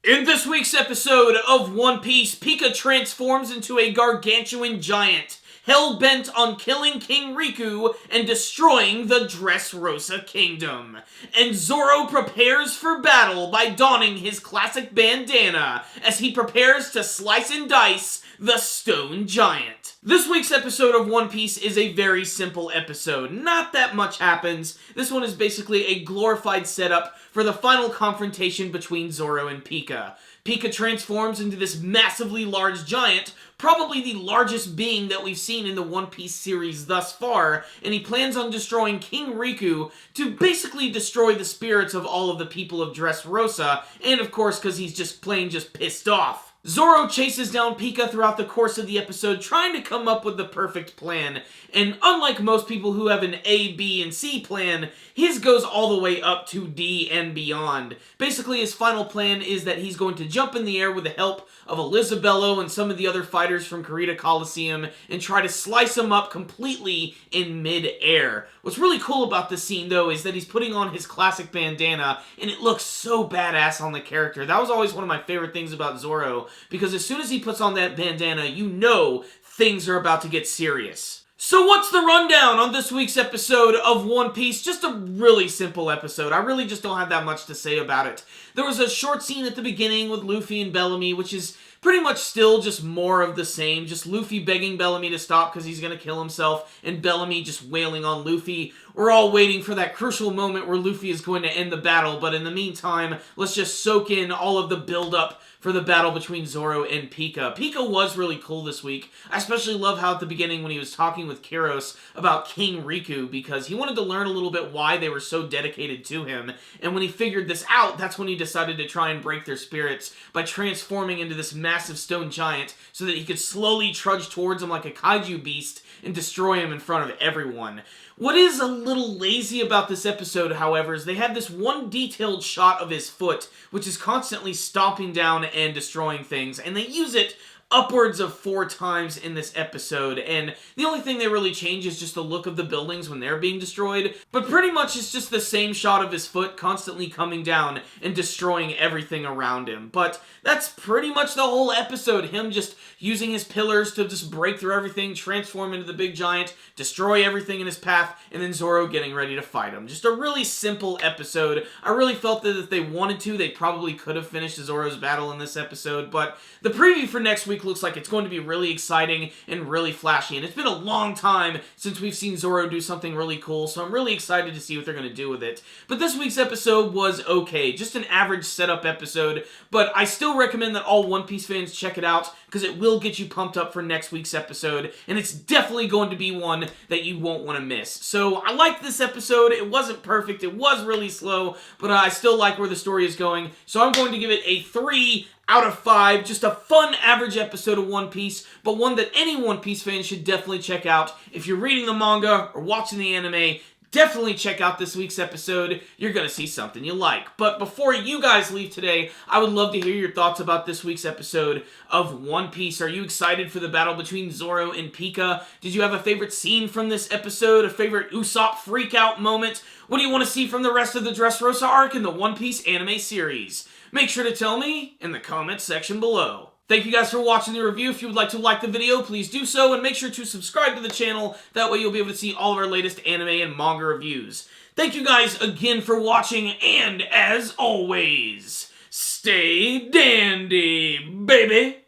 In this week's episode of One Piece, Pica transforms into a gargantuan giant, hell-bent on killing King Riku and destroying the Dressrosa Kingdom. And Zoro prepares for battle by donning his classic bandana as he prepares to slice and dice the Stone Giant. This week's episode of One Piece is a very simple episode. Not that much happens. This one is basically a glorified setup for the final confrontation between Zoro and Pica. Pica transforms into this massively large giant, probably the largest being that we've seen in the One Piece series thus far, and he plans on destroying King Riku to basically destroy the spirits of all of the people of Dressrosa, and of course because he's just pissed off. Zoro chases down Pica throughout the course of the episode, trying to come up with the perfect plan, and unlike most people who have an A, B, and C plan, his goes all the way up to D and beyond. Basically, his final plan is that he's going to jump in the air with the help of Elizabello and some of the other fighters from Pica the Colossal and try to slice him up completely in mid-air. What's really cool about this scene, though, is that he's putting on his classic bandana, and it looks so badass on the character. That was always one of my favorite things about Zoro, because as soon as he puts on that bandana, you know things are about to get serious. So what's the rundown on this week's episode of One Piece? Just a really simple episode. I really just don't have that much to say about it. There was a short scene at the beginning with Luffy and Bellamy, which is pretty much still just more of the same. Just Luffy begging Bellamy to stop because he's going to kill himself, and Bellamy just wailing on Luffy. We're all waiting for that crucial moment where Luffy is going to end the battle, but in the meantime, let's just soak in all of the build-up for the battle between Zoro and Pica. Pica was really cool this week. I especially love how at the beginning when he was talking with Kyros about King Riku, because he wanted to learn a little bit why they were so dedicated to him, and when he figured this out, that's when he decided to try and break their spirits by transforming into this massive stone giant so that he could slowly trudge towards him like a kaiju beast and destroy him in front of everyone. What is a little lazy about this episode, however, is they have this one detailed shot of his foot, which is constantly stomping down and destroying things, and they use it upwards of 4 times in this episode, and the only thing they really change is just the look of the buildings when they're being destroyed, but pretty much it's just the same shot of his foot constantly coming down and destroying everything around him. But that's pretty much the whole episode, him just using his pillars to just break through everything, transform into the big giant, destroy everything in his path, and then Zoro getting ready to fight him. Just a really simple episode. I really felt that if they wanted to, they probably could have finished Zoro's battle in this episode, but the preview for next week looks like it's going to be really exciting and really flashy, and it's been a long time since we've seen Zoro do something really cool, so I'm really excited to see what they're going to do with it. But this week's episode was okay, just an average setup episode, but I still recommend that all One Piece fans check it out, because it will get you pumped up for next week's episode, and it's definitely going to be one that you won't want to miss. So I liked this episode. It wasn't perfect, it was really slow, but I still like where the story is going, so I'm going to give it a 3 out of 5, just a fun average episode of One Piece, but one that any One Piece fan should definitely check out. If you're reading the manga or watching the anime, definitely check out this week's episode. You're going to see something you like. But before you guys leave today, I would love to hear your thoughts about this week's episode of One Piece. Are you excited for the battle between Zoro and Pica? Did you have a favorite scene from this episode? A favorite Usopp freak-out moment? What do you want to see from the rest of the Dressrosa arc in the One Piece anime series? Make sure to tell me in the comments section below. Thank you guys for watching the review. If you would like to like the video, please do so, and make sure to subscribe to the channel. That way you'll be able to see all of our latest anime and manga reviews. Thank you guys again for watching, and as always, stay dandy, baby!